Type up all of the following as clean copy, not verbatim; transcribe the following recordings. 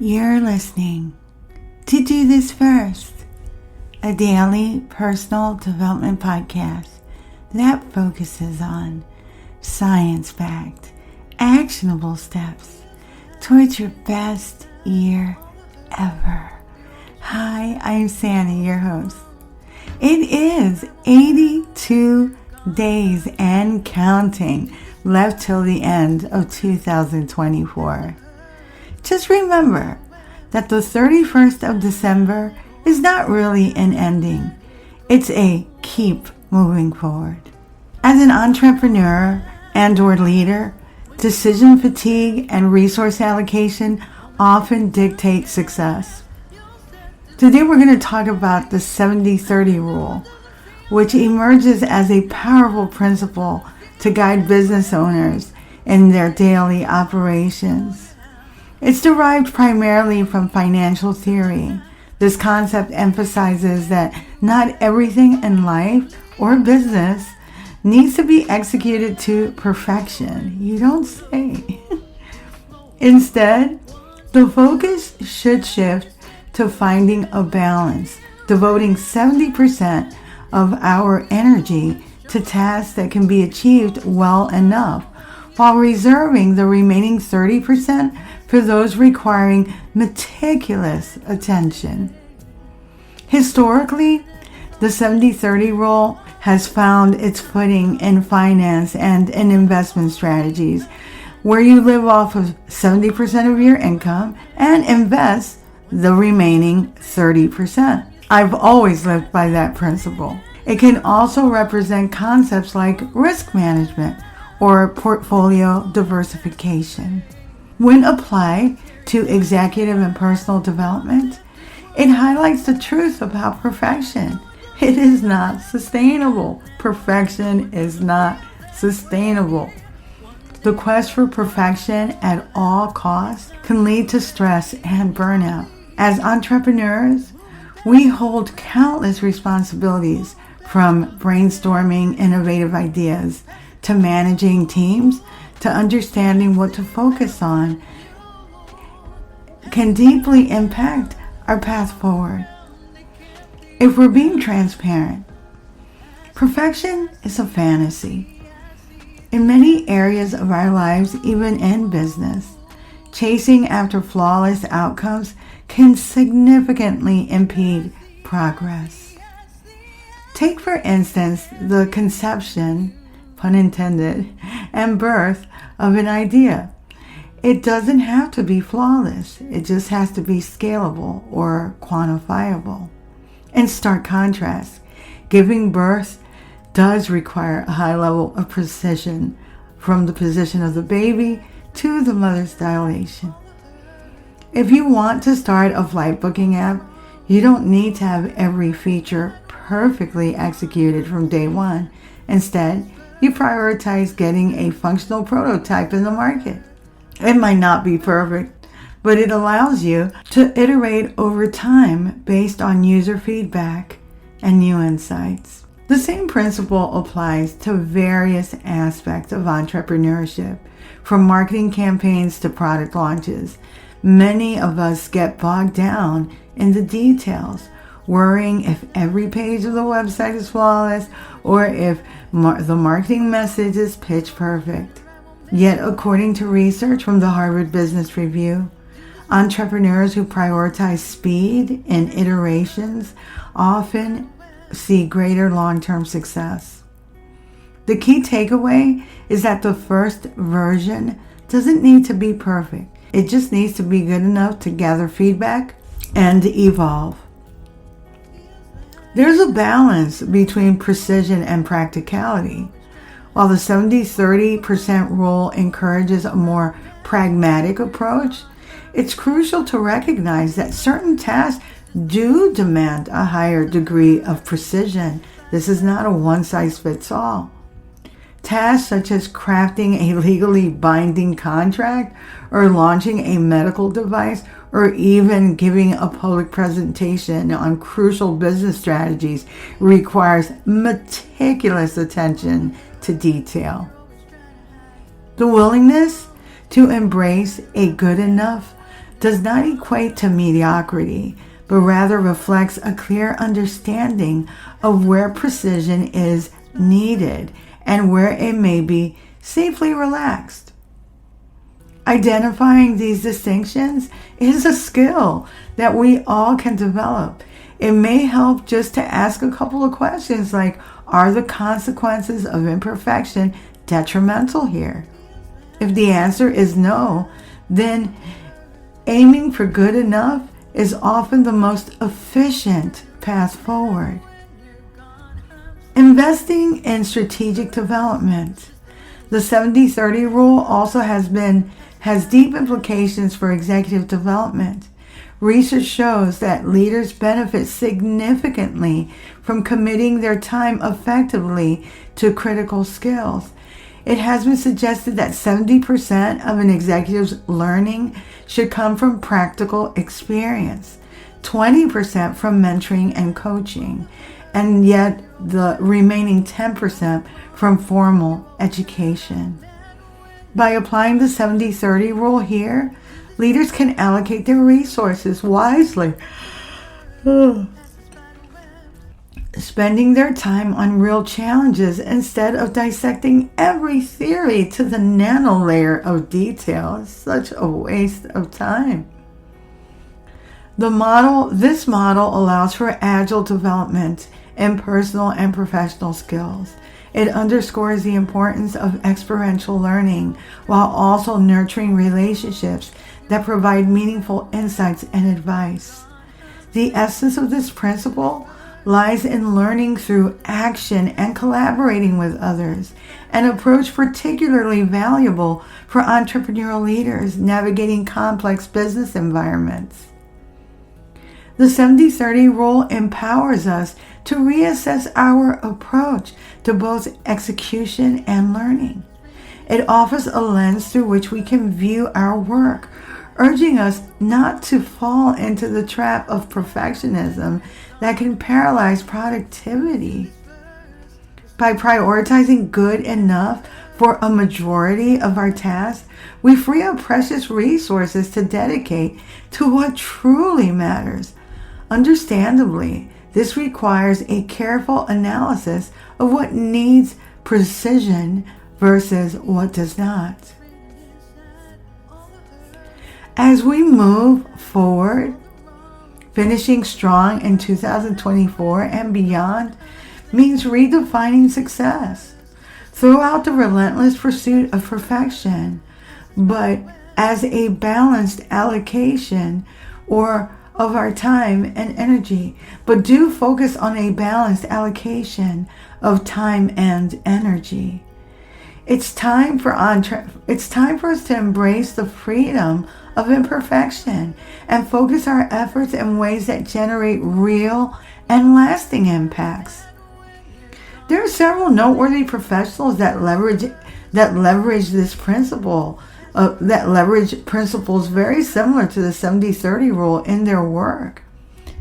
You're listening to Do This First, a daily personal development podcast that focuses on science-backed, actionable steps towards your best year ever. Hi, I'm Sandy, your host. It is 82 days and counting left till the end of 2024. Just remember that the 31st of December is not really an ending. It's a keep moving forward. As an entrepreneur and/or leader, decision fatigue and resource allocation often dictate success. Today we're going to talk about the 70-30 rule, which emerges as a powerful principle to guide business owners in their daily operations. It's derived primarily from financial theory. This concept emphasizes that not everything in life or business needs to be executed to perfection. You don't say. Instead, the focus should shift to finding a balance, devoting 70% of our energy to tasks that can be achieved well enough, while reserving the remaining 30% for those requiring meticulous attention. Historically, the 70-30 rule has found its footing in finance and in investment strategies, where you live off of 70% of your income and invest the remaining 30%. I've always lived by that principle. It can also represent concepts like risk management or portfolio diversification. When applied to executive and personal development, it highlights the truth about perfection. It is not sustainable. Perfection is not sustainable. The quest for perfection at all costs can lead to stress and burnout. As entrepreneurs, we hold countless responsibilities, from brainstorming innovative ideas to managing teams to understanding what to focus on, can deeply impact our path forward. If we're being transparent, perfection is a fantasy. In many areas of our lives, even in business, chasing after flawless outcomes can significantly impede progress. Take, for instance, the conception, pun intended, and birth of an idea. It doesn't have to be flawless. It just has to be scalable or quantifiable. In stark contrast, giving birth does require a high level of precision, from the position of the baby to the mother's dilation. If you want to start a flight booking app, you don't need to have every feature perfectly executed from day one. Instead, you prioritize getting a functional prototype in the market. It might not be perfect, but it allows you to iterate over time based on user feedback and new insights. The same principle applies to various aspects of entrepreneurship, from marketing campaigns to product launches. Many of us get bogged down in the details, worrying if every page of the website is flawless or if the marketing message is pitch perfect. Yet, according to research from the Harvard Business Review, entrepreneurs who prioritize speed and iterations often see greater long-term success. The key takeaway is that the first version doesn't need to be perfect. It just needs to be good enough to gather feedback and evolve. There's a balance between precision and practicality. While the 70-30% rule encourages a more pragmatic approach, it's crucial to recognize that certain tasks do demand a higher degree of precision. This is not a one-size-fits-all. Tasks such as crafting a legally binding contract or launching a medical device or even giving a public presentation on crucial business strategies requires meticulous attention to detail. The willingness to embrace a good enough does not equate to mediocrity, but rather reflects a clear understanding of where precision is needed and where it may be safely relaxed. Identifying these distinctions is a skill that we all can develop. It may help just to ask a couple of questions like, are the consequences of imperfection detrimental here? If the answer is no, then aiming for good enough is often the most efficient path forward. Investing in strategic development. The 70-30 rule also has deep implications for executive development. Research shows that leaders benefit significantly from committing their time effectively to critical skills. It has been suggested that 70% of an executive's learning should come from practical experience, 20% from mentoring and coaching, and yet the remaining 10% from formal education. By applying the 70-30 rule here, leaders can allocate their resources wisely, spending their time on real challenges instead of dissecting every theory to the nano layer of detail. It's such a waste of time. This model allows for agile development in personal and professional skills. It underscores the importance of experiential learning while also nurturing relationships that provide meaningful insights and advice. The essence of this principle lies in learning through action and collaborating with others, an approach particularly valuable for entrepreneurial leaders navigating complex business environments. The 70-30 rule empowers us to reassess our approach to both execution and learning. It offers a lens through which we can view our work, urging us not to fall into the trap of perfectionism that can paralyze productivity. By prioritizing good enough for a majority of our tasks, we free up precious resources to dedicate to what truly matters. Understandably, this requires a careful analysis of what needs precision versus what does not. As we move forward, finishing strong in 2024 and beyond means redefining success. Throughout the relentless pursuit of perfection, but as a balanced allocation of our time and energy, but do focus on a balanced allocation of time and energy. It's time for us to embrace the freedom of imperfection and focus our efforts in ways that generate real and lasting impacts. There are several noteworthy professionals that leverage this principle, that leverage principles very similar to the 70-30 rule in their work,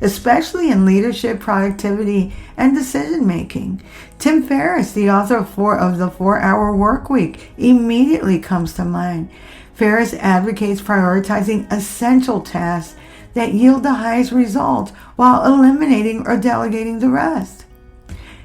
especially in leadership, productivity, and decision making. Tim Ferriss, the author of the 4-Hour Workweek, immediately comes to mind. Ferriss advocates prioritizing essential tasks that yield the highest results while eliminating or delegating the rest.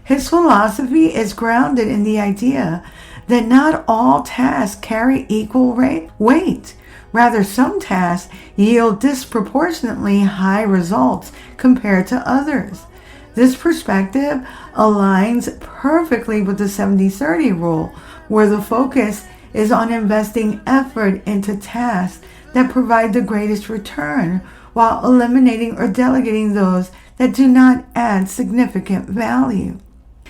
His philosophy is grounded in the idea that not all tasks carry equal weight. Rather, some tasks yield disproportionately high results compared to others. This perspective aligns perfectly with the 70-30 rule, where the focus is on investing effort into tasks that provide the greatest return while eliminating or delegating those that do not add significant value.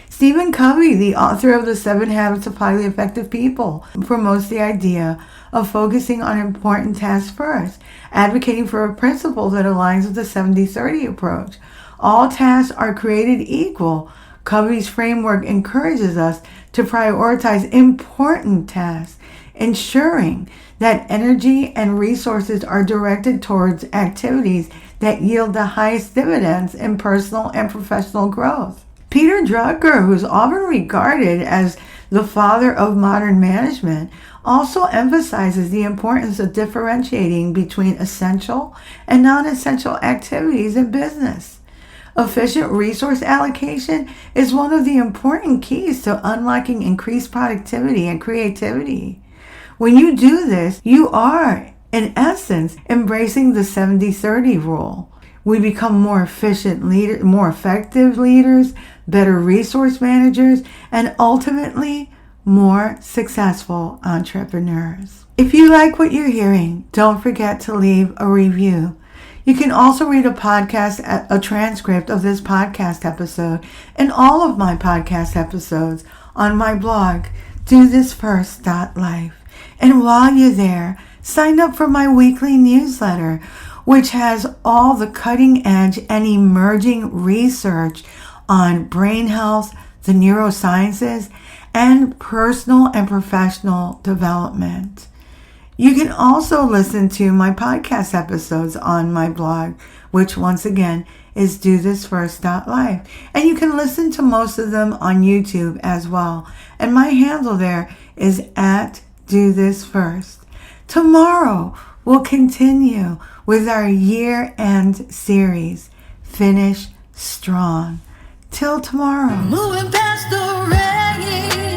Stephen Covey, the author of The 7 Habits of Highly Effective People, promotes the idea of focusing on important tasks first, advocating for a principle that aligns with the 70-30 approach. All tasks are created equal. Covey's framework encourages us to prioritize important tasks, ensuring that energy and resources are directed towards activities that yield the highest dividends in personal and professional growth. Peter Drucker, who's often regarded as the father of modern management, also emphasizes the importance of differentiating between essential and non-essential activities in business. Efficient resource allocation is one of the important keys to unlocking increased productivity and creativity. When you do this, you are, in essence, embracing the 70-30 rule. We become more efficient leaders, more effective leaders, better resource managers, and ultimately more successful entrepreneurs. If you like what you're hearing, don't forget to leave a review. You can also read a transcript of this podcast episode and all of my podcast episodes on my blog, dothisfirst.life. And while you're there, sign up for my weekly newsletter, which has all the cutting edge and emerging research on brain health, the neurosciences, and personal and professional development. You can also listen to my podcast episodes on my blog, which once again is dothisfirst.life. And you can listen to most of them on YouTube as well. And my handle there is at dothisfirst. Tomorrow we'll continue with our year-end series, Finish Strong. Till tomorrow. Moving past the rain.